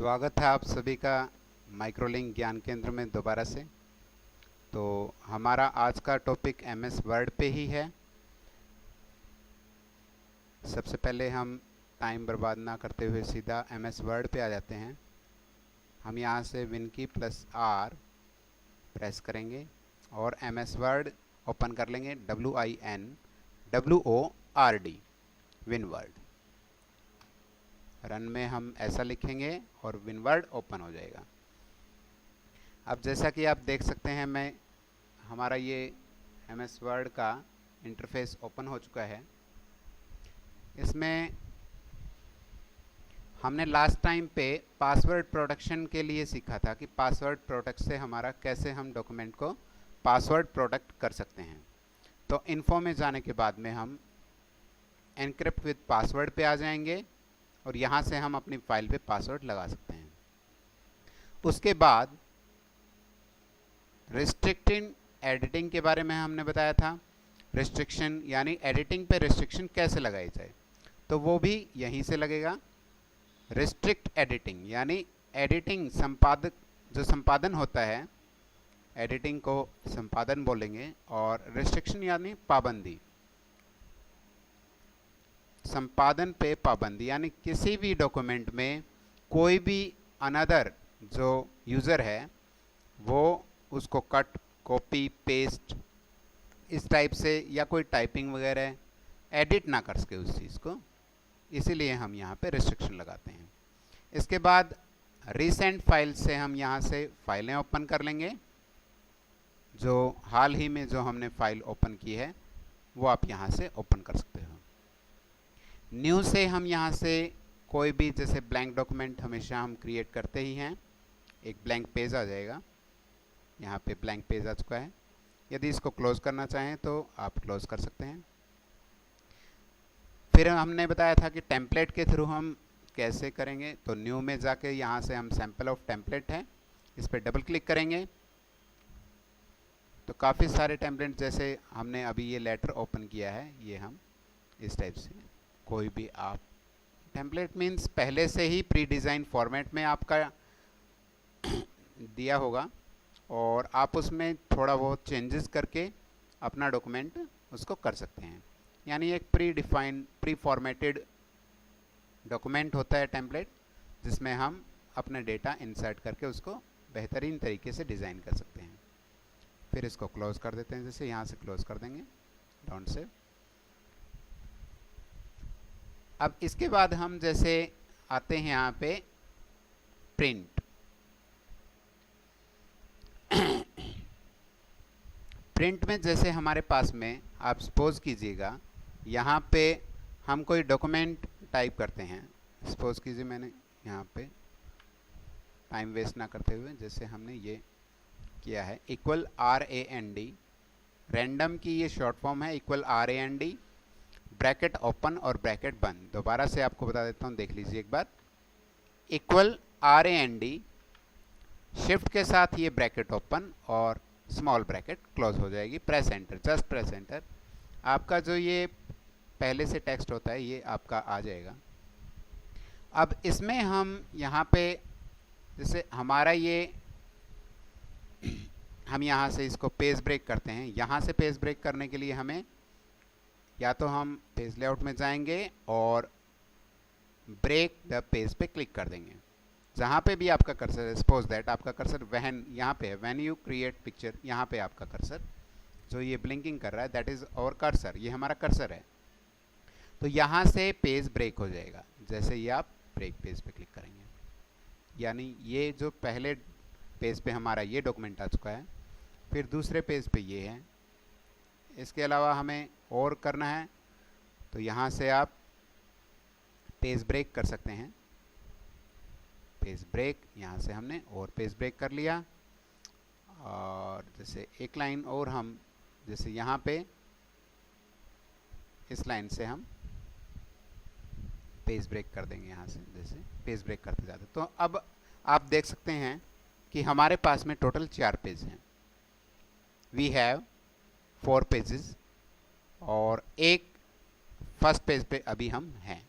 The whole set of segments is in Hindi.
स्वागत है आप सभी का माइक्रोलिंक ज्ञान केंद्र में दोबारा से। तो हमारा आज का टॉपिक एमएस वर्ड पे ही है। सबसे पहले हम टाइम बर्बाद ना करते हुए सीधा एमएस वर्ड पे आ जाते हैं। हम यहाँ से विन की +R प्रेस करेंगे और एमएस वर्ड ओपन कर लेंगे। WINWORD win word. रन में हम ऐसा लिखेंगे और विनवर्ड ओपन हो जाएगा। अब जैसा कि आप देख सकते हैं हमारा ये एमएस वर्ड का इंटरफेस ओपन हो चुका है। इसमें हमने लास्ट टाइम पे पासवर्ड प्रोटेक्शन के लिए सीखा था कि पासवर्ड प्रोटेक्ट से हमारा कैसे हम डॉक्यूमेंट को पासवर्ड प्रोटेक्ट कर सकते हैं। तो इन्फो में जाने के बाद में हम एनक्रिप्ट विद पासवर्ड पे आ जाएंगे और यहाँ से हम अपनी फाइल पे पासवर्ड लगा सकते हैं। उसके बाद रिस्ट्रिक्टिंग एडिटिंग के बारे में हमने बताया था। रिस्ट्रिक्शन यानी एडिटिंग पे रिस्ट्रिक्शन कैसे लगाई जाए, तो वो भी यहीं से लगेगा। रिस्ट्रिक्ट एडिटिंग यानी एडिटिंग जो संपादन होता है, एडिटिंग को संपादन बोलेंगे, और रिस्ट्रिक्शन यानी पाबंदी, संपादन पे पाबंदी, यानी किसी भी डॉक्यूमेंट में कोई भी अनदर जो यूज़र है वो उसको कट, कॉपी, पेस्ट इस टाइप से या कोई टाइपिंग वगैरह एडिट ना कर सके उस चीज़ को, इसीलिए हम यहाँ पे रिस्ट्रिक्शन लगाते हैं। इसके बाद रिसेंट फाइल से हम यहाँ से फाइलें ओपन कर लेंगे। जो हाल ही में जो हमने फाइल ओपन की है वो आप यहाँ से ओपन कर सकते हो। न्यू से हम यहाँ से कोई भी, जैसे ब्लैंक डॉक्यूमेंट हमेशा हम क्रिएट करते ही हैं, एक ब्लैंक पेज आ जाएगा। यहाँ पे ब्लैंक पेज आ चुका है। यदि इसको क्लोज करना चाहें तो आप क्लोज कर सकते हैं। फिर हमने बताया था कि टेम्पलेट के थ्रू हम कैसे करेंगे। तो न्यू में जाके यहाँ से हम सैम्पल ऑफ टेम्पलेट है, इस पर डबल क्लिक करेंगे तो काफ़ी सारे टेम्पलेट, जैसे हमने अभी ये लेटर ओपन किया है, ये हम इस टाइप से कोई भी आप टेम्पलेट मीन्स पहले से ही प्री डिज़ाइन फॉर्मेट में आपका दिया होगा और आप उसमें थोड़ा बहुत चेंजेस करके अपना डॉक्यूमेंट उसको कर सकते हैं। यानी एक प्री फॉर्मेटेड डॉक्यूमेंट होता है टेम्पलेट, जिसमें हम अपना डेटा इंसर्ट करके उसको बेहतरीन तरीके से डिज़ाइन कर सकते हैं। फिर इसको क्लोज कर देते हैं, जैसे यहाँ से क्लोज कर देंगे डाउन से। अब इसके बाद हम जैसे आते हैं यहाँ पे प्रिंट। प्रिंट में जैसे हमारे पास में, आप सपोज कीजिएगा यहाँ पे हम कोई डॉक्यूमेंट टाइप करते हैं। सपोज कीजिए मैंने यहाँ पे टाइम वेस्ट ना करते हुए जैसे हमने ये किया है, =RAND, रैंडम की ये शॉर्ट फॉर्म है, =RAND, ब्रैकेट ओपन और ब्रैकेट बंद। दोबारा से आपको बता देता हूँ, देख लीजिए एक बार। =RAND, शिफ्ट के साथ ये ब्रैकेट ओपन और स्मॉल ब्रैकेट क्लोज हो जाएगी। Press enter, just press enter, आपका जो ये पहले से टेक्स्ट होता है ये आपका आ जाएगा। अब इसमें हम यहाँ पे जैसे हमारा ये हम यहाँ से इसको पेज ब्रेक करते हैं। यहाँ से पेज ब्रेक करने के लिए हमें या तो हम पेज लेआउट में जाएंगे और ब्रेक द पेज पे क्लिक कर देंगे। जहाँ पे भी आपका कर्सर है, सपोज दैट आपका कर्सर वहन यहाँ पे है, व्हेन यू क्रिएट पिक्चर, यहाँ पे आपका कर्सर जो ये ब्लिंकिंग कर रहा है दैट इज़ आवर कर्सर, ये हमारा कर्सर है। तो यहाँ से पेज ब्रेक हो जाएगा जैसे ये आप ब्रेक पेज पे क्लिक करेंगे। यानी ये जो पहले पेज पे हमारा ये डॉक्यूमेंट आ चुका है, फिर दूसरे पेज पे ये है। इसके अलावा हमें और करना है तो यहाँ से आप पेज ब्रेक कर सकते हैं। पेज ब्रेक, यहाँ से हमने और पेज ब्रेक कर लिया। और जैसे एक लाइन और हम जैसे यहाँ पे इस लाइन से हम पेज ब्रेक कर देंगे, यहाँ से जैसे पेज ब्रेक करते जाते। तो अब आप देख सकते हैं कि हमारे पास में टोटल 4 पेज हैं। वी हैव 4 पेजेस और एक फर्स्ट पेज पे अभी हम हैं।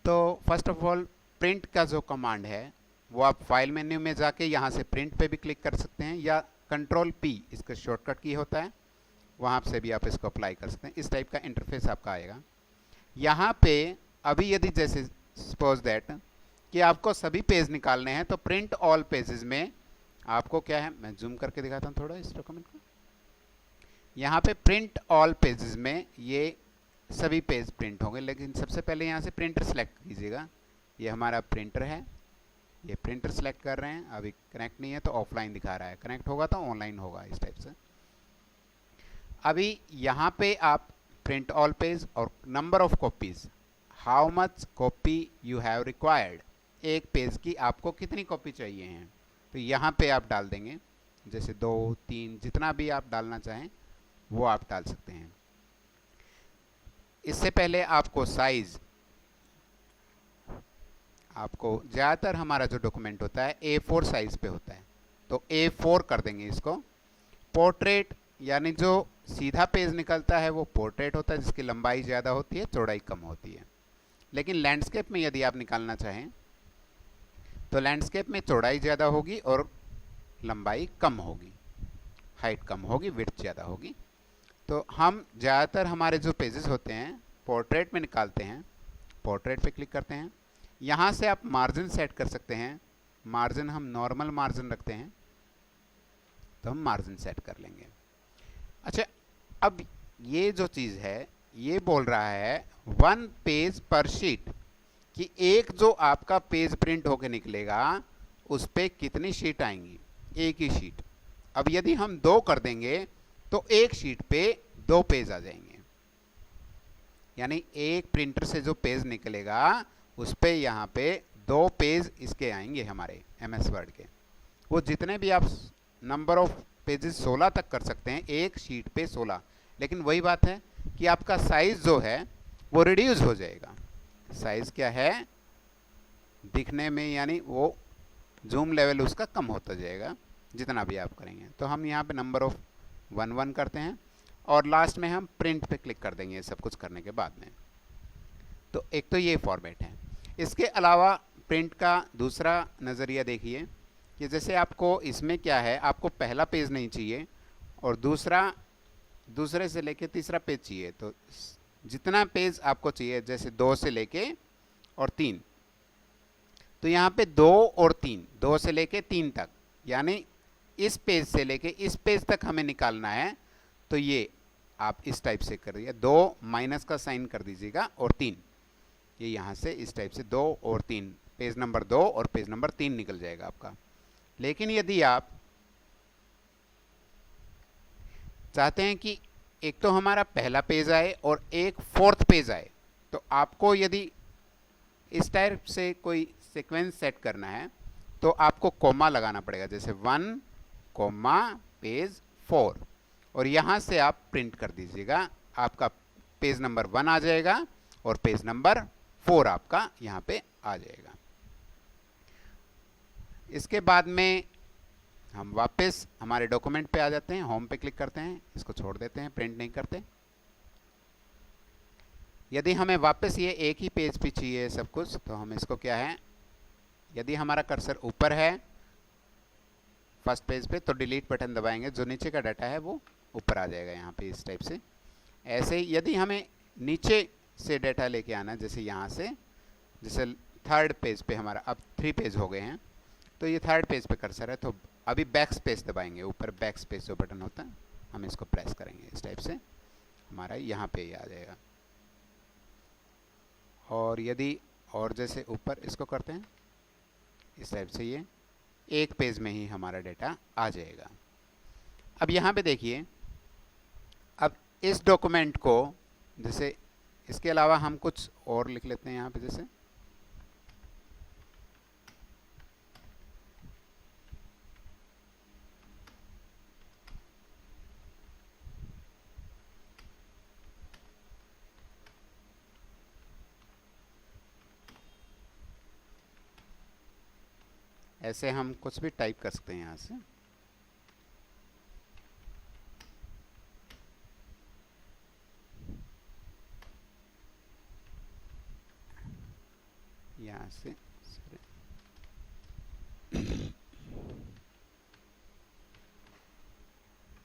तो फर्स्ट ऑफ ऑल प्रिंट का जो कमांड है वो आप फाइल मेन्यू में जाके यहाँ से प्रिंट पे भी क्लिक कर सकते हैं, या कंट्रोल P इसका शॉर्टकट की होता है, वहाँ से भी आप इसको अप्लाई कर सकते हैं। इस टाइप का इंटरफेस आपका आएगा। यहाँ पे अभी यदि जैसे सपोज दैट कि आपको सभी पेज निकालने हैं, तो प्रिंट ऑल पेजेस में आपको क्या है, मैं जूम करके दिखाता हूँ थोड़ा इस डॉक्यूमेंट को। यहाँ पे प्रिंट ऑल पेजेस में ये सभी पेज प्रिंट होंगे, लेकिन सबसे पहले यहाँ से प्रिंटर सेलेक्ट कीजिएगा। ये हमारा प्रिंटर है, ये प्रिंटर सेलेक्ट कर रहे हैं। अभी कनेक्ट नहीं है तो ऑफलाइन दिखा रहा है, कनेक्ट होगा तो ऑनलाइन होगा, इस टाइप से। अभी यहाँ पे आप प्रिंट ऑल पेज और number of copies, how much copy you have required, एक पेज की आपको कितनी कॉपी चाहिए हैं, तो यहाँ पे आप डाल देंगे। जैसे 2, 3 जितना भी आप डालना चाहें वो आप डाल सकते हैं। इससे पहले आपको साइज, आपको ज़्यादातर हमारा जो डॉक्यूमेंट होता है A4 साइज पे होता है, तो A4 कर देंगे इसको। पोर्ट्रेट यानी जो सीधा पेज निकलता है वो पोर्ट्रेट होता है, जिसकी लंबाई ज़्यादा होती है, चौड़ाई कम होती है। लेकिन लैंडस्केप में यदि आप निकालना चाहें तो लैंडस्केप में चौड़ाई ज़्यादा होगी और लंबाई कम होगी, हाइट कम होगी, विड्थ ज़्यादा होगी। तो हम ज़्यादातर हमारे जो पेजेस होते हैं पोर्ट्रेट में निकालते हैं। पोर्ट्रेट पे क्लिक करते हैं, यहाँ से आप मार्जिन सेट कर सकते हैं। मार्जिन हम नॉर्मल मार्जिन रखते हैं, तो हम मार्जिन सेट कर लेंगे। अच्छा, अब ये जो चीज़ है ये बोल रहा है 1 पेज पर शीट, कि एक जो आपका पेज प्रिंट होके निकलेगा उस पर कितनी शीट आएंगी, एक ही शीट। अब यदि हम 2 कर देंगे तो एक शीट पे 2 पेज आ जाएंगे, यानी एक प्रिंटर से जो पेज निकलेगा उस पे यहाँ पे 2 पेज इसके आएंगे हमारे MS वर्ड के। वो जितने भी आप नंबर ऑफ पेजेस 16 तक कर सकते हैं, एक शीट पे 16। लेकिन वही बात है कि आपका साइज जो है वो रिड्यूस हो जाएगा। साइज क्या है दिखने में, यानी वो जूम लेवल उसका कम होता जाएगा जितना भी आप करेंगे। तो हम यहाँ पे नंबर ऑफ 1 करते हैं और लास्ट में हम प्रिंट पे क्लिक कर देंगे सब कुछ करने के बाद में। तो एक तो ये फॉर्मेट है। इसके अलावा प्रिंट का दूसरा नज़रिया देखिए कि जैसे आपको इसमें क्या है, आपको पहला पेज नहीं चाहिए और दूसरे से लेके तीसरा पेज चाहिए। तो जितना पेज आपको चाहिए, जैसे 2 से लेके और 3, तो यहाँ पे 2 और 3, 2 से लेके 3 तक, यानी इस पेज से लेके इस पेज तक हमें निकालना है। तो ये आप इस टाइप से करिए, 2 माइनस का साइन कर दीजिएगा और 3, ये यहाँ से इस टाइप से 2 और 3, पेज नंबर 2 और पेज नंबर 3 निकल जाएगा आपका। लेकिन यदि आप चाहते हैं कि एक तो हमारा पहला पेज आए और एक 4th पेज आए, तो आपको यदि इस टाइप से कोई सीक्वेंस सेट करना है तो आपको कोमा लगाना पड़ेगा, जैसे 1, पेज 4, और यहाँ से आप प्रिंट कर दीजिएगा। आपका पेज नंबर 1 आ जाएगा और पेज नंबर 4 आपका यहाँ पे आ जाएगा। इसके बाद में हम वापस हमारे डॉक्यूमेंट पे आ जाते हैं, होम पे क्लिक करते हैं, इसको छोड़ देते हैं, प्रिंट नहीं करते। यदि हमें वापस ये एक ही पेज पे चाहिए सब कुछ, तो हम इसको क्या है, यदि हमारा कर्सर ऊपर है फर्स्ट पेज पे तो डिलीट बटन दबाएंगे, जो नीचे का डाटा है वो ऊपर आ जाएगा यहाँ पे इस टाइप से। ऐसे ही यदि हमें नीचे से डाटा लेके आना है, जैसे यहाँ से, जैसे 3rd पेज पे हमारा अब 3 पेज हो गए हैं, तो ये 3rd पेज पे कर्सर है, तो अभी बैक स्पेस दबाएंगे, ऊपर बैक स्पेस जो बटन होता है हम इसको प्रेस करेंगे, इस टाइप से हमारा यहाँ पे ही आ जाएगा। और यदि और जैसे ऊपर इसको करते हैं इस टाइप से, ये एक पेज में ही हमारा डेटा आ जाएगा। अब यहाँ पे देखिए, अब इस डॉक्यूमेंट को, जैसे इसके अलावा हम कुछ और लिख लेते हैं यहाँ पे, जैसे ऐसे हम कुछ भी टाइप कर सकते हैं यहाँ से। यहाँ से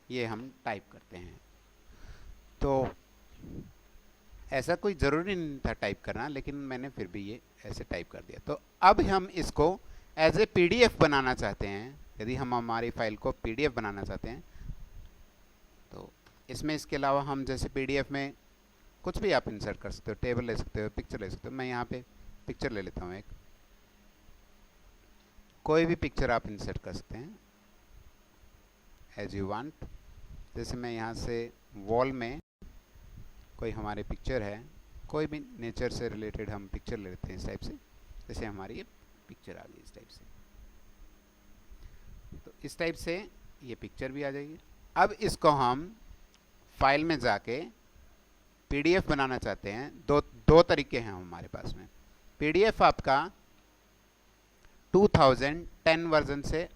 ये हम टाइप करते हैं। तो ऐसा कोई ज़रूरी नहीं था टाइप करना, लेकिन मैंने फिर भी ये ऐसे टाइप कर दिया। तो अब हम इसको एज ए पीडीएफ बनाना चाहते हैं। यदि हम हमारी फाइल को पीडीएफ बनाना चाहते हैं तो इसमें इसके अलावा हम जैसे पीडीएफ में कुछ भी आप इंसर्ट कर सकते हो, टेबल ले सकते हो, पिक्चर ले सकते हो। मैं यहाँ पे पिक्चर ले लेता हूँ, एक कोई भी पिक्चर आप इंसर्ट कर सकते हैं एज यू वांट। जैसे मैं यहाँ से वॉल में कोई हमारे पिक्चर है, कोई भी नेचर से रिलेटेड हम पिक्चर ले लेते हैं इस टाइप से। जैसे हमारी ये पिक्चर आ गई इस टाइप से, तो इस टाइप से ये पिक्चर भी आ जाएगी। अब इसको हम फाइल में जाके पीडीएफ बनाना चाहते हैं। दो तरीके हैं हमारे पास में। पीडीएफ आपका 2010 वर्जन से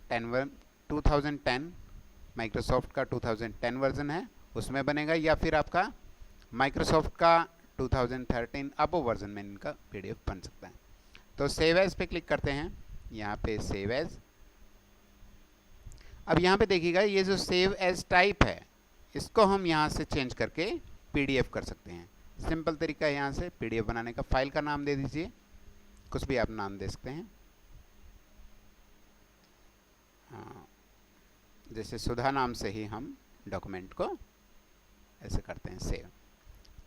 2010 माइक्रोसॉफ्ट का 2010 वर्जन है उसमें बनेगा, या फिर आपका माइक्रोसॉफ्ट का 2013 अब वर्जन में इनका पीडीएफ बन सकता है। तो सेव एज पे क्लिक करते हैं, यहाँ पे सेव एज। अब यहाँ पे देखिएगा ये जो सेव एज टाइप है इसको हम यहाँ से चेंज करके पीडीएफ कर सकते हैं। सिंपल तरीका है यहाँ से पीडीएफ बनाने का। फाइल का नाम दे दीजिए, कुछ भी आप नाम दे सकते हैं। हाँ, जैसे सुधा नाम से ही हम डॉक्यूमेंट को ऐसे करते हैं सेव।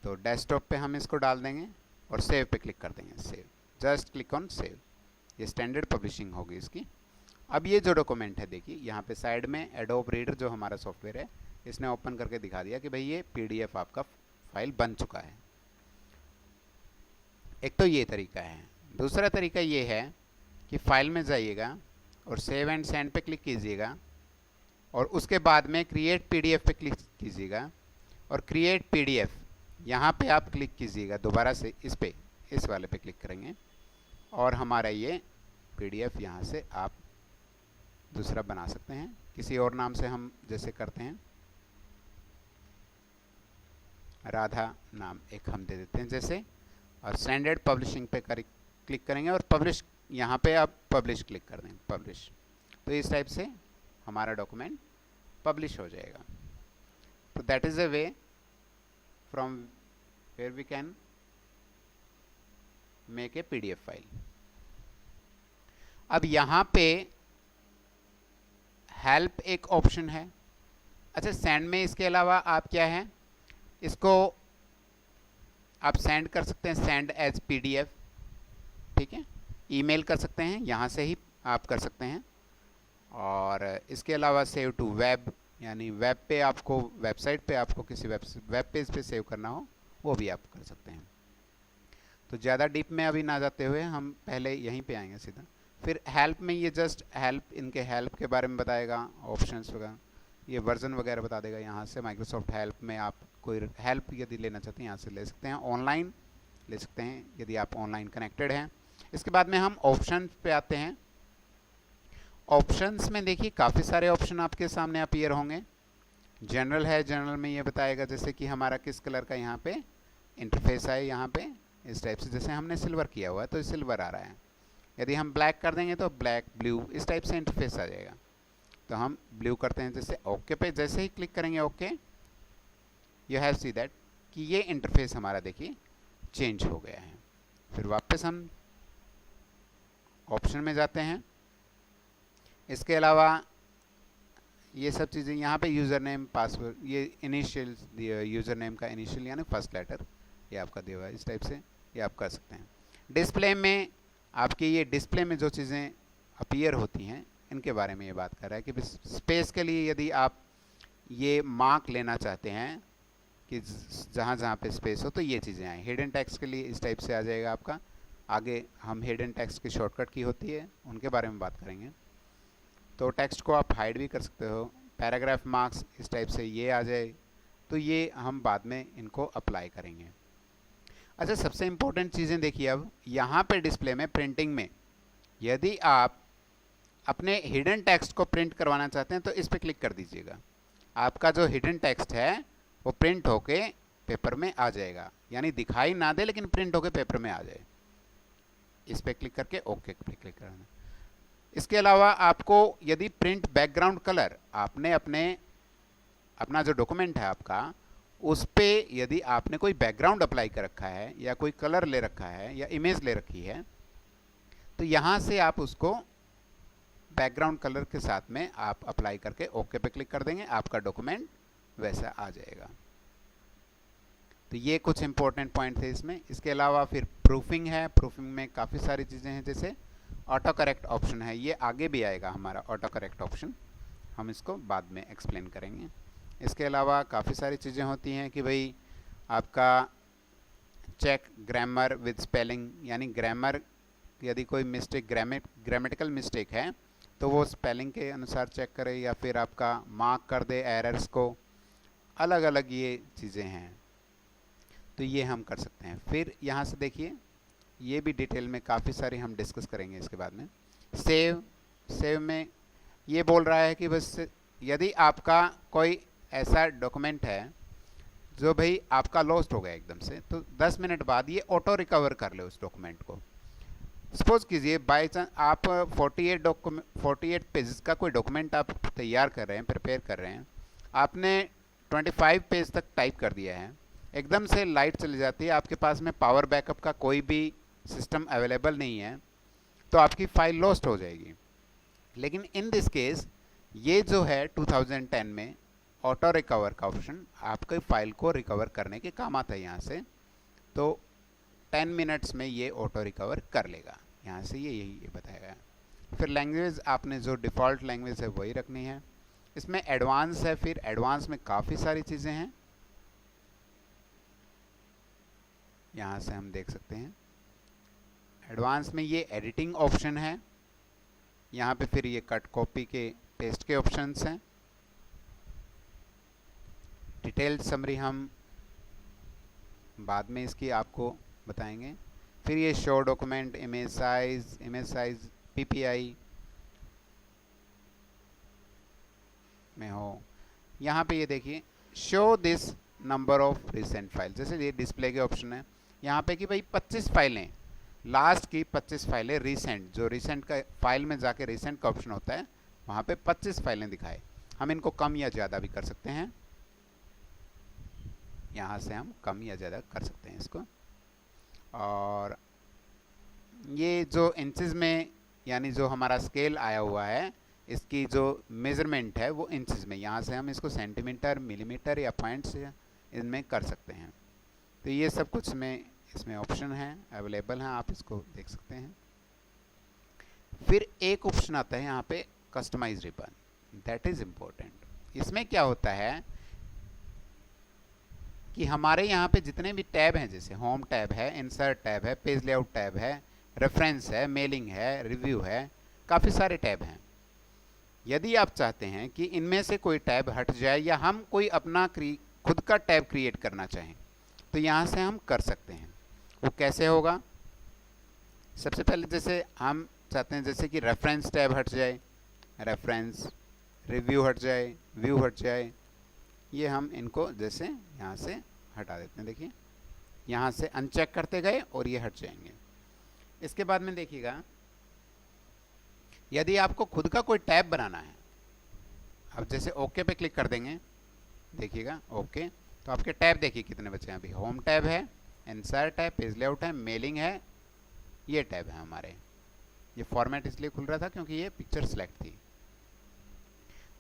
तो डेस्कटॉप पे हम इसको डाल देंगे और सेव पे क्लिक कर देंगे। Save, just click on save. ये स्टैंडर्ड पब्लिशिंग होगी इसकी। अब ये जो डॉक्यूमेंट है देखिए यहाँ पे साइड में एडोब रीडर जो हमारा सॉफ्टवेयर है इसने ओपन करके दिखा दिया कि भाई ये पीडीएफ आपका फाइल बन चुका है। एक तो ये तरीका है। दूसरा तरीका ये है कि फाइल में जाइएगा और सेव एंड सेंड पे क्लिक कीजिएगा और उसके बाद में क्रिएट पीडीएफ पे क्लिक कीजिएगा और क्रिएट पीडीएफ यहाँ पे आप क्लिक कीजिएगा दोबारा से इस वाले पे क्लिक करेंगे और हमारा ये पीडीएफ यहाँ से आप दूसरा बना सकते हैं। किसी और नाम से हम जैसे करते हैं, राधा नाम एक हम दे देते हैं जैसे, और स्टैंडर्ड पब्लिशिंग पे क्लिक करेंगे और पब्लिश यहाँ पे आप पब्लिश क्लिक कर देंगे, पब्लिश। तो इस टाइप से हमारा डॉक्यूमेंट पब्लिश हो जाएगा। तो that is a way from where we can make a PDF file. अब यहाँ पे हेल्प एक ऑप्शन है। अच्छा, सेंड में इसके अलावा आप क्या है, इसको आप सेंड कर सकते हैं, सेंड एज पीडीएफ, ठीक है। ईमेल कर सकते हैं, यहाँ से ही आप कर सकते हैं। और इसके अलावा सेव टू वेब, यानी वेब पे आपको, वेबसाइट पे आपको किसी वेब पेज पे सेव करना हो वो भी आप कर सकते हैं। तो ज़्यादा डीप में अभी ना जाते हुए हम पहले यहीं पे आएंगे सीधा। फिर हेल्प में ये जस्ट हेल्प, इनके हेल्प के बारे में बताएगा, ऑप्शंस वगैरह, ये वर्जन वगैरह बता देगा। यहाँ से माइक्रोसॉफ्ट हेल्प में आप कोई हेल्प यदि लेना चाहते हैं यहाँ से ले सकते हैं, ऑनलाइन ले सकते हैं यदि आप ऑनलाइन कनेक्टेड हैं। इसके बाद में हम ऑप्शन पे आते हैं। ऑप्शंस में देखिए काफ़ी सारे ऑप्शन आपके सामने अपीयर होंगे। जनरल है, जनरल में ये बताएगा जैसे कि हमारा किस कलर का यहाँ पे इंटरफेस है, यहाँ पे इस टाइप से, जैसे हमने सिल्वर किया हुआ है तो सिल्वर आ रहा है। यदि हम ब्लैक कर देंगे तो ब्लैक, ब्लू, इस टाइप से इंटरफेस आ जाएगा। तो हम ब्लू करते हैं, जैसे ओके पे जैसे ही क्लिक करेंगे okay, you have see that कि ये इंटरफेस हमारा देखिए चेंज हो गया है। फिर वापस हम ऑप्शन में जाते हैं। इसके अलावा ये सब चीज़ें यहाँ पे यूज़र नेम, पासवर्ड, ये इनिशियल, यूज़र नेम का इनिशियल यानी फर्स्ट लेटर ये आपका दिया हुआ है, इस टाइप से ये आप कर सकते हैं। डिस्प्ले में आपकी ये डिस्प्ले में जो चीज़ें अपीयर होती हैं इनके बारे में ये बात कर रहा है कि स्पेस के लिए यदि आप ये मार्क लेना चाहते हैं कि जहाँ जहाँ पे स्पेस हो तो ये चीज़ें आए। हिडन टेक्स्ट के लिए इस टाइप से आ जाएगा आपका। आगे हम हिडन टेक्स्ट की शॉर्टकट की होती है उनके बारे में बात करेंगे। तो टेक्स्ट को आप हाइड भी कर सकते हो। पैराग्राफ मार्क्स इस टाइप से ये आ जाए, तो ये हम बाद में इनको अप्लाई करेंगे। अच्छा, सबसे इम्पोर्टेंट चीज़ें देखिए, अब यहाँ पे डिस्प्ले में प्रिंटिंग में यदि आप अपने हिडन टेक्स्ट को प्रिंट करवाना चाहते हैं तो इस पर क्लिक कर दीजिएगा। आपका जो हिडन टेक्स्ट है वो प्रिंट होके पेपर में आ जाएगा, यानी दिखाई ना दे लेकिन प्रिंट होके पेपर में आ जाए। इस पे क्लिक करके ओके पे क्लिक करना। इसके अलावा आपको यदि प्रिंट बैकग्राउंड कलर आपने अपना जो डॉक्यूमेंट है आपका, उस पे यदि आपने कोई बैकग्राउंड अप्लाई कर रखा है या कोई कलर ले रखा है या इमेज ले रखी है, तो यहाँ से आप उसको बैकग्राउंड कलर के साथ में आप अप्लाई करके ओके पे क्लिक कर देंगे, आपका डॉक्यूमेंट वैसा आ जाएगा। तो ये कुछ इंपॉर्टेंट पॉइंट थे इसमें। इसके अलावा फिर प्रूफिंग है। प्रूफिंग में काफ़ी सारी चीज़ें हैं, जैसे ऑटो करेक्ट ऑप्शन है, ये आगे भी आएगा हमारा ऑटो करेक्ट ऑप्शन, हम इसको बाद में एक्सप्लेन करेंगे। इसके अलावा काफ़ी सारी चीज़ें होती हैं कि भाई आपका चेक ग्रामर विद स्पेलिंग, यानी ग्रामर यदि कोई मिस्टेक ग्रामेटिकल मिस्टेक है तो वो स्पेलिंग के अनुसार चेक करे या फिर आपका मार्क कर दे एरर्स को। अलग अलग ये चीज़ें हैं, तो ये हम कर सकते हैं। फिर यहाँ से देखिए, ये भी डिटेल में काफ़ी सारी हम डिस्कस करेंगे इसके बाद में। सेव में ये बोल रहा है कि बस यदि आपका कोई ऐसा डॉक्यूमेंट है जो भाई आपका लॉस्ट हो गया एकदम से, तो 10 मिनट बाद ये ऑटो रिकवर कर ले उस डॉक्यूमेंट को। सपोज कीजिए बाई चांस आप 48 पेजेस का कोई डॉक्यूमेंट आप तैयार कर रहे हैं, प्रिपेयर कर रहे हैं, आपने 25 पेज तक टाइप कर दिया है, एकदम से लाइट चली जाती है, आपके पास में पावर बैकअप का कोई भी सिस्टम अवेलेबल नहीं है, तो आपकी फ़ाइल लॉस्ट हो जाएगी। लेकिन इन दिस केस ये जो है 2010 में ऑटो रिकवर का ऑप्शन आपके फ़ाइल को रिकवर करने के काम आता है यहाँ से, तो 10 मिनट्स में ये ऑटो रिकवर कर लेगा। यहाँ से ये बताया। फिर लैंग्वेज आपने जो डिफ़ॉल्ट लैंग्वेज है वही रखनी है। इसमें एडवांस है, फिर एडवांस में काफ़ी सारी चीज़ें हैं, यहाँ से हम देख सकते हैं। एडवांस में ये एडिटिंग ऑप्शन है, यहाँ पे फिर ये कट कॉपी के पेस्ट के ऑप्शंस हैं। डिटेल्ड समरी हम बाद में इसकी आपको बताएंगे। फिर ये show document, image size PPI में हो। यहाँ पे ये देखिए show this number of recent file, जैसे ये डिस्प्ले के ऑप्शन है यहाँ पे कि भाई 25 फाइलें, लास्ट की 25 फाइलें रिसेंट, जो रिसेंट का फाइल में जाके रिसेंट का ऑप्शन होता है वहाँ पे 25 फाइलें दिखाए। हम इनको कम या ज़्यादा भी कर सकते हैं, यहाँ से हम कम या ज़्यादा कर सकते हैं इसको। और ये जो इंचेस में, यानी जो हमारा स्केल आया हुआ है, इसकी जो मेज़रमेंट है वो इंचेस में, यहाँ से हम इसको सेंटीमीटर, मिलीमीटर या पॉइंट्स इनमें कर सकते हैं। तो ये सब कुछ में इसमें ऑप्शन हैं, अवेलेबल हैं, आप इसको देख सकते हैं। फिर एक ऑप्शन आता है यहाँ पे customize ribbon, that is important. इसमें क्या होता है कि हमारे यहाँ पे जितने भी टैब हैं, जैसे होम टैब है, इंसर्ट टैब है, पेज लेआउट टैब है, रेफरेंस है, मेलिंग है, रिव्यू है, काफ़ी सारे टैब हैं। यदि आप चाहते हैं कि इनमें से कोई टैब हट जाए या हम कोई अपना खुद का टैब क्रिएट करना चाहें, तो यहाँ से हम कर सकते हैं। वो कैसे होगा? सबसे पहले जैसे हम चाहते हैं जैसे कि रेफरेंस टैब हट जाए, रेफरेंस, रिव्यू हट जाए, व्यू हट जाए, ये हम इनको जैसे यहाँ से हटा देते हैं। देखिए यहाँ से अनचेक करते गए और ये हट जाएंगे। इसके बाद में देखिएगा, यदि आपको खुद का कोई टैब बनाना है, अब जैसे ओके पे क्लिक कर देंगे, देखिएगा ओके, तो आपके टैब देखिए कितने बचे हैं। अभी होम टैब है, इंसर्ट है, पेज लेआउट है, मेलिंग है, ये टैब है हमारे। ये फॉर्मेट इसलिए खुल रहा था क्योंकि ये पिक्चर सेलेक्ट थी।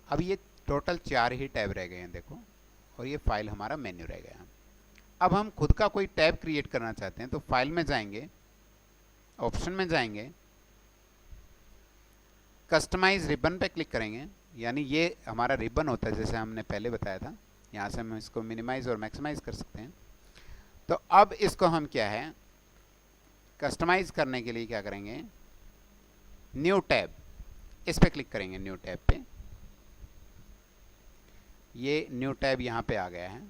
अब ये टोटल 4 ही टैब रह गए हैं देखो, और ये फाइल हमारा मेन्यू रह गया। अब हम खुद का कोई टैब क्रिएट करना चाहते हैं, तो फाइल में जाएंगे, ऑप्शन में जाएंगे, कस्टमाइज रिबन पे क्लिक करेंगे, यानी ये हमारा रिबन होता है जैसे हमने पहले बताया था। यहाँ से हम इसको मिनिमाइज और मैक्सिमाइज कर सकते हैं। तो अब इसको हम क्या है, कस्टमाइज करने के लिए क्या करेंगे, न्यू टैब, इस पे क्लिक करेंगे। न्यू टैब पे, ये न्यू टैब यहाँ पे आ गया है।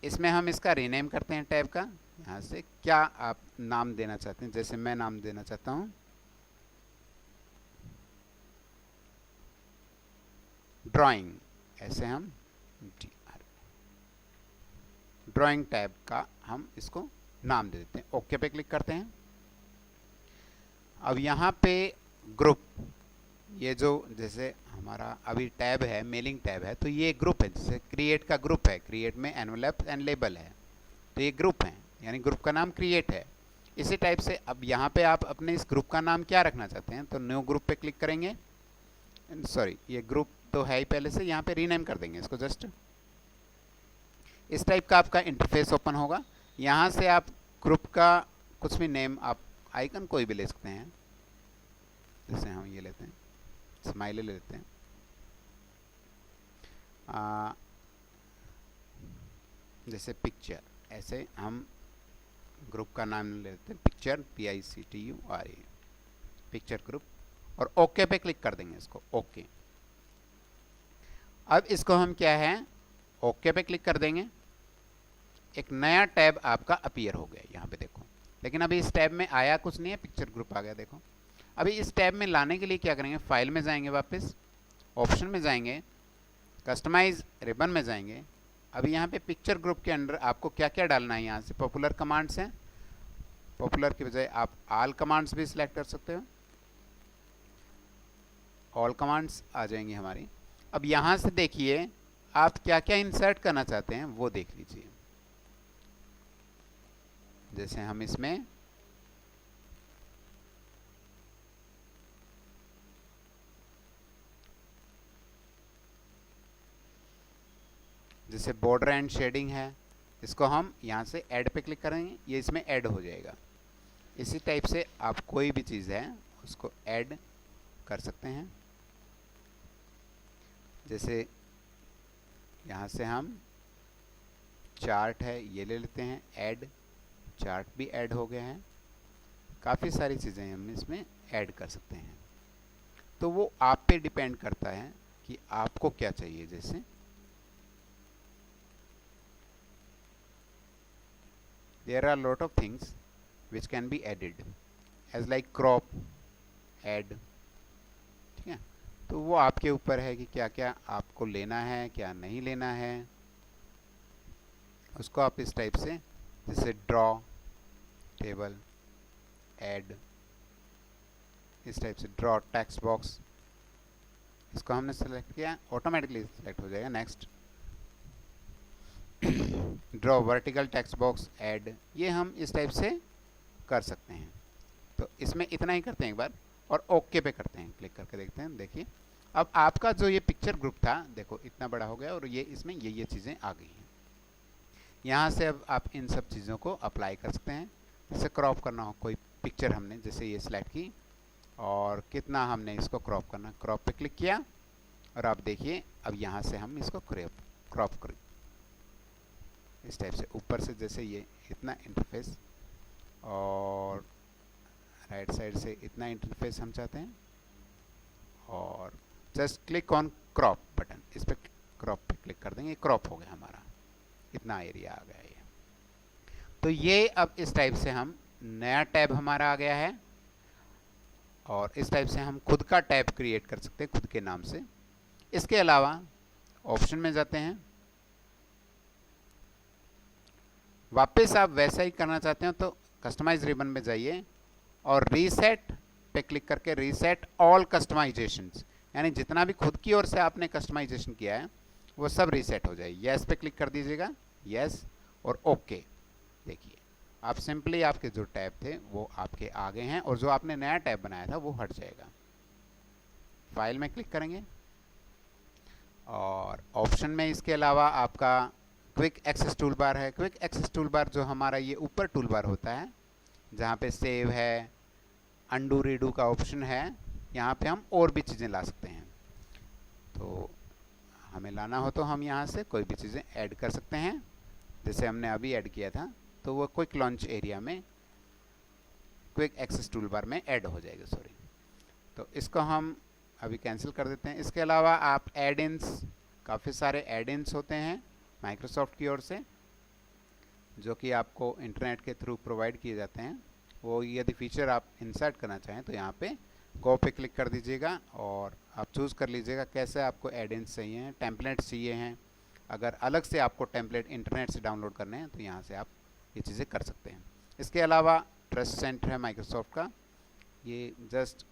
इसमें हम इसका रीनेम करते हैं टैब का। यहाँ से क्या आप नाम देना चाहते हैं, जैसे मैं नाम देना चाहता हूँ ड्राइंग, ऐसे हम ड्राइंग टैब का हम इसको नाम दे देते हैं। ओके पे क्लिक करते हैं। अब यहाँ पे ग्रुप, ये जो जैसे हमारा अभी टैब है, मेलिंग टैब है, तो ये ग्रुप है, जैसे क्रिएट का ग्रुप है, क्रिएट में एनवेलप एंड लेबल है, तो ये ग्रुप है, यानी ग्रुप का नाम क्रिएट है। इसी टाइप से अब यहाँ पे आप अपने इस ग्रुप का नाम क्या रखना चाहते हैं, तो न्यू ग्रुप पे क्लिक करेंगे। सॉरी, ये ग्रुप तो है ही पहले से, यहाँ पे रीनेम कर देंगे इसको जस्ट। इस टाइप का आपका इंटरफेस ओपन होगा। यहाँ से आप ग्रुप का कुछ भी नेम, आप आइकन कोई भी ले सकते हैं, जैसे हम ये लेते हैं, स्माइली ले लेते हैं, जैसे पिक्चर, ऐसे हम ग्रुप का नाम ले लेते हैं, पिक्चर, PICTURE, पिक्चर ग्रुप, और ओके पे क्लिक कर देंगे इसको, ओके। अब इसको हम क्या है, ओके पे क्लिक कर देंगे। एक नया टैब आपका अपीयर हो गया यहाँ पे देखो, लेकिन अभी इस टैब में आया कुछ नहीं है, पिक्चर ग्रुप आ गया देखो। अभी इस टैब में लाने के लिए क्या करेंगे, फाइल में जाएंगे, वापस ऑप्शन में जाएंगे, कस्टमाइज रिबन में जाएंगे। अभी यहाँ पे पिक्चर ग्रुप के अंदर आपको क्या क्या डालना है, यहाँ से पॉपुलर कमांड्स हैं, पॉपुलर की बजाय आप ऑल कमांड्स भी सिलेक्ट कर सकते हो, ऑल कमांड्स आ जाएंगी हमारी। अब यहाँ से देखिए आप क्या क्या इंसर्ट करना चाहते हैं वो देख लीजिए। जैसे हम इसमें जैसे बॉर्डर एंड शेडिंग है, इसको हम यहाँ से ऐड पे क्लिक करेंगे, ये इसमें ऐड हो जाएगा। इसी टाइप से आप कोई भी चीज़ है उसको ऐड कर सकते हैं। जैसे यहाँ से हम चार्ट है ये ले लेते हैं, ऐड चार्ट भी ऐड हो गया है। काफ़ी सारी चीज़ें हम इसमें ऐड कर सकते हैं, तो वो आप पे डिपेंड करता है कि आपको क्या चाहिए। जैसे there are lot of things which can be added as like crop, add, ठीक है। तो वो आपके ऊपर है कि क्या क्या आपको लेना है, क्या नहीं लेना है, उसको आप इस टाइप से, जैसे ड्रॉ टेबल, ऐड, इस टाइप से ड्रॉ टेक्स्ट बॉक्स, इसको हमने सेलेक्ट किया, ऑटोमेटिकली सेलेक्ट हो जाएगा। Next, draw vertical text box, add, ये हम इस टाइप से कर सकते हैं। तो इसमें इतना ही करते हैं एक बार, और ओके पे करते हैं, क्लिक करके देखते हैं। देखिए अब आपका जो ये पिक्चर ग्रुप था देखो इतना बड़ा हो गया, और ये इसमें ये चीज़ें आ गई हैं। यहाँ से अब आप इन सब चीज़ों को अप्लाई कर सकते हैं। जैसे क्रॉप करना हो कोई पिक्चर, हमने जैसे ये सिलेक्ट की, और कितना हमने इसको क्रॉप करना, क्रॉप पे क्लिक किया, और आप देखिए अब यहाँ से हम इसको क्रॉप करें इस टाइप से ऊपर से, जैसे ये इतना इंटरफेस, और राइट साइड से इतना इंटरफेस हम चाहते हैं, और just click on crop button, इस पर क्रॉप पे क्लिक कर देंगे, क्रॉप हो गया हमारा, इतना एरिया आ गया ये। तो ये अब इस टाइप से हम नया टैब हमारा आ गया है, और इस टाइप से हम खुद का टैब क्रिएट कर सकते हैं खुद के नाम से। इसके अलावा ऑप्शन में जाते हैं, वापस आप वैसा ही करना चाहते हो तो कस्टमाइज रिबन में जाइए, और रीसेट पे क्लिक करके रीसेट ऑल कस्टमाइजेशंस, यानी जितना भी खुद की ओर से आपने कस्टमाइजेशन किया है वो सब रीसेट हो जाए। यस पे क्लिक कर दीजिएगा, यस, और ओके। देखिए आप सिंपली आपके जो टैब थे वो आपके आ गए हैं, और जो आपने नया टैब बनाया था वो हट जाएगा। फाइल में क्लिक करेंगे, और ऑप्शन में इसके अलावा आपका क्विक एक्सेस टूल बार है। क्विक एक्सेस टूल बार जो हमारा ये ऊपर टूल बार होता है, जहाँ पे सेव है, अंडू रीडू का ऑप्शन है, यहाँ पे हम और भी चीज़ें ला सकते हैं। तो हमें लाना हो तो हम यहाँ से कोई भी चीज़ें ऐड कर सकते हैं, जैसे हमने अभी ऐड किया था, तो वो क्विक लॉन्च एरिया में क्विक एक्सेस टूल बार में ऐड हो जाएगा, सॉरी। तो इसको हम अभी कैंसिल कर देते हैं। इसके अलावा आप एड इन्स, काफ़ी सारे एड इन्स होते हैं माइक्रोसॉफ्ट की ओर से, जो कि आपको इंटरनेट के थ्रू प्रोवाइड किए जाते हैं। वो यदि फीचर आप इंसर्ट करना चाहें तो यहाँ पे गो पे क्लिक कर दीजिएगा, और आप चूज़ कर लीजिएगा कैसे आपको एड इन्स चाहिए हैं, टेम्पलेट्स चाहिए हैं। अगर अलग से आपको टेम्पलेट इंटरनेट से डाउनलोड करने हैं तो यहाँ से आप ये चीज़ें कर सकते हैं। इसके अलावा ट्रस्ट सेंटर है माइक्रोसॉफ्ट का, ये जस्ट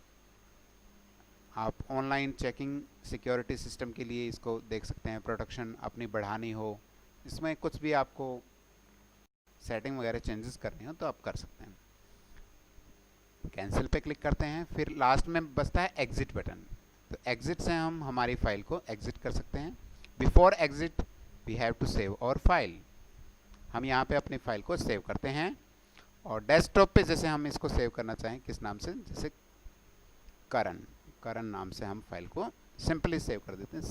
आप ऑनलाइन चेकिंग सिक्योरिटी सिस्टम के लिए इसको देख सकते हैं। प्रोटेक्शन अपनी बढ़ानी हो, इसमें कुछ भी आपको सेटिंग वगैरह चेंजेस करनी हो तो आप कर सकते हैं। कैंसिल पे क्लिक करते हैं। फिर लास्ट में बचता है एग्जिट बटन। तो एग्जिट से हम हमारी फाइल को एग्जिट कर सकते हैं। Before exit we have to save our file. हम यहाँ पे अपनी फाइल को सेव करते हैं और डेस्कटॉप पे जैसे हम इसको सेव करना चाहें, किस नाम से, जैसे करण नाम से हम फाइल को सिंपली सेव कर देते हैं।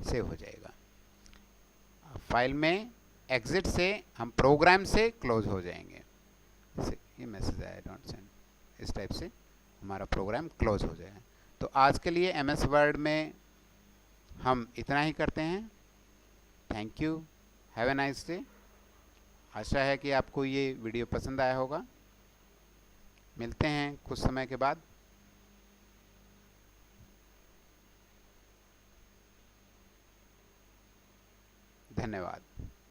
सेव हो जाएगा। फाइल में एग्जिट से हम प्रोग्राम से क्लोज हो जाएंगे। ये मैसेज आया डोंट सेंड, इस टाइप से हमारा प्रोग्राम क्लोज हो जाएगा। तो आज के लिए MS वर्ड में हम इतना ही करते हैं। Thank you, have a nice day. आशा है कि आपको ये वीडियो पसंद आया होगा। मिलते हैं कुछ समय के बाद। धन्यवाद।